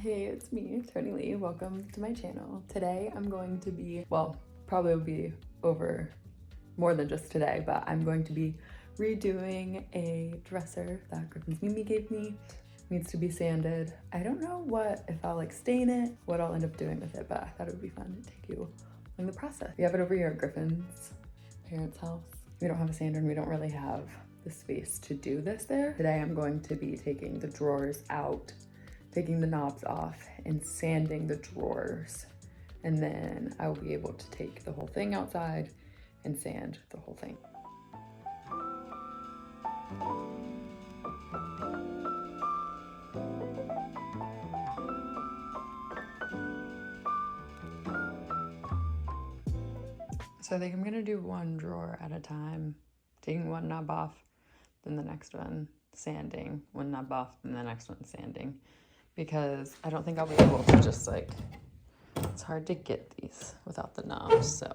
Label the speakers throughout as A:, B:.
A: Hey, it's me, Toni-Lee. Welcome to my channel. Today I'm going to be, well, probably will be over more than just today, but I'm going to be redoing a dresser that Griffin's Mimi gave me. Needs to be sanded. I don't know if I'll like stain it, what I'll end up doing with it, but I thought it would be fun to take you in the process. We have it over here at Griffin's parents' house. We don't have a sander and we don't really have the space to do this there. Today I'm going to be taking the drawers out, taking the knobs off and sanding the drawers. And then I will be able to take the whole thing outside and sand the whole thing. So I think I'm gonna do one drawer at a time, taking one knob off, then the next one sanding, one knob off, and the next one sanding. Because I don't think I'll be able to just like, it's hard to get these without the knobs, so.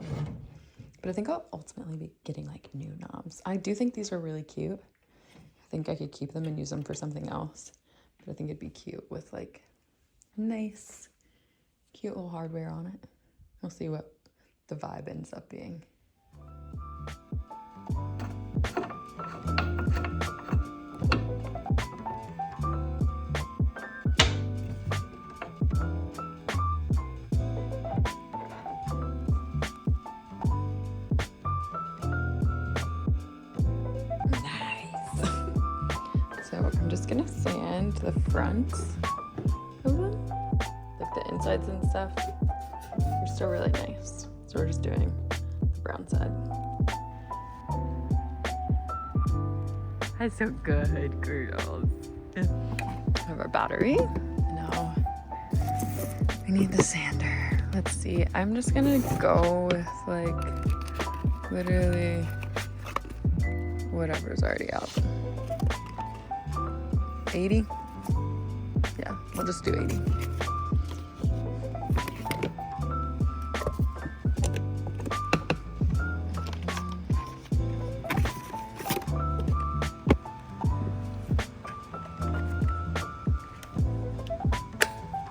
A: But I think I'll ultimately be getting like new knobs. I do think these are really cute. I think I could keep them and use them for something else. But I think it'd be cute with like nice, cute little hardware on it. We'll see what the vibe ends up being. I'm just gonna sand the fronts of them, like the insides and stuff. They're still really nice. So we're just doing the brown side. That's so good, girls. We have our battery. Now we need the sander. Let's see. I'm just gonna go with like literally whatever's already out. 80? Yeah, we'll just do 80.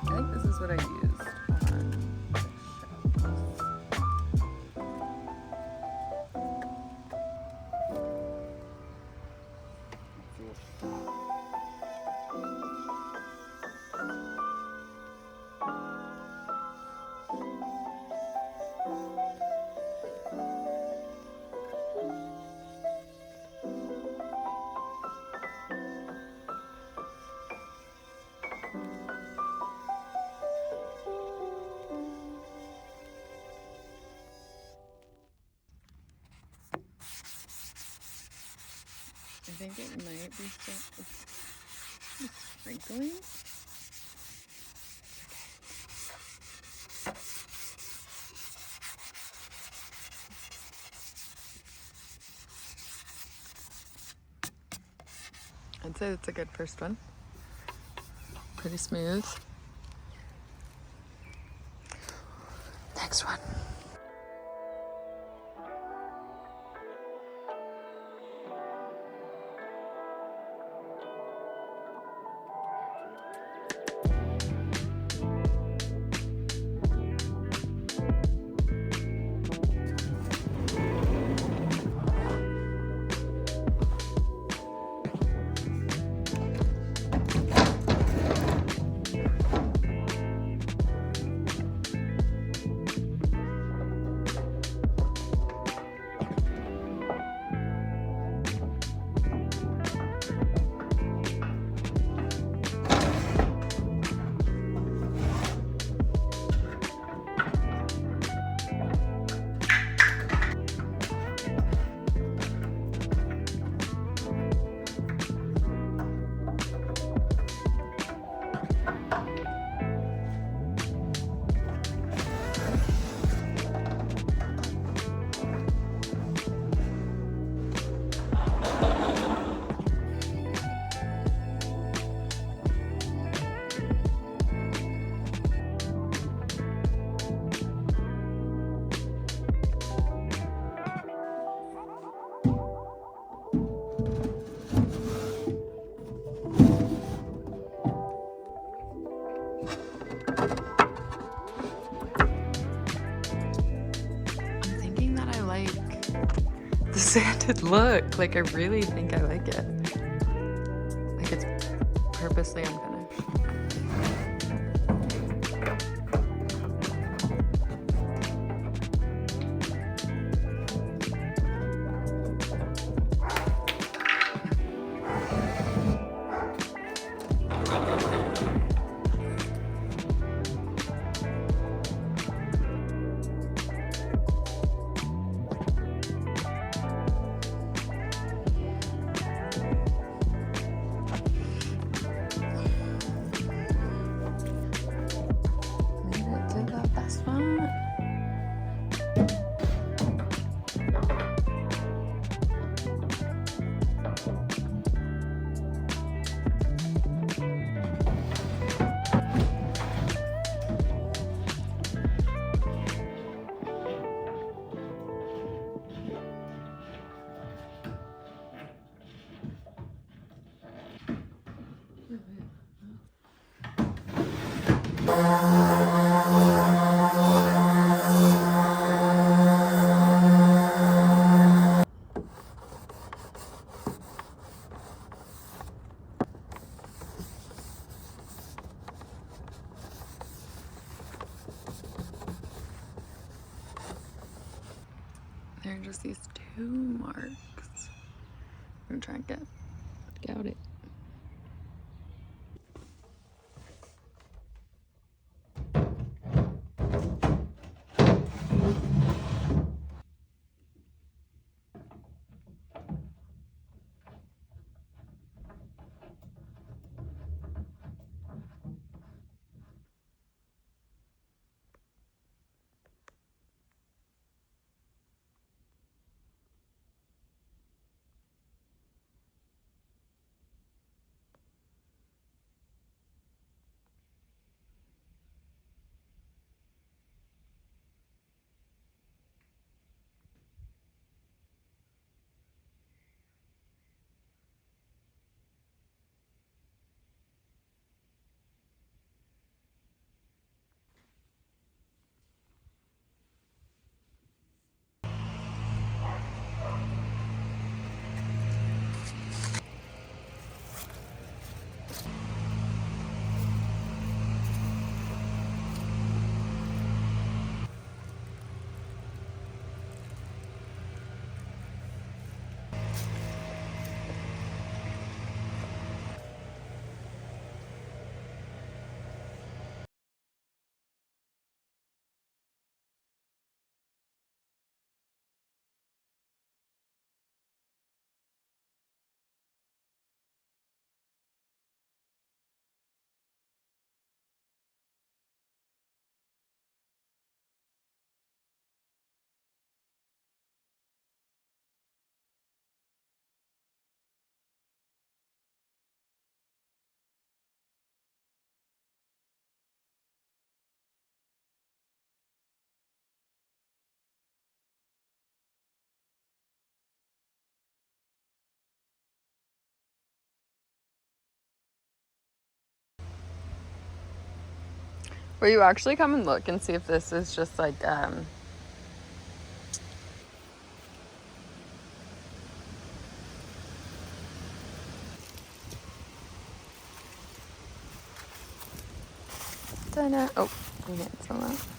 A: I think this is what I used on the shelves. I think it might be sprinkling. I'd say it's a good first one. Pretty smooth. Next one. good look. Like, I really think I like it. Like, it's purposely unfinished. There are just these 2 marks. I'm gonna try and get out it. Will you actually come and look and see if this is just like, oh, we can't sell that.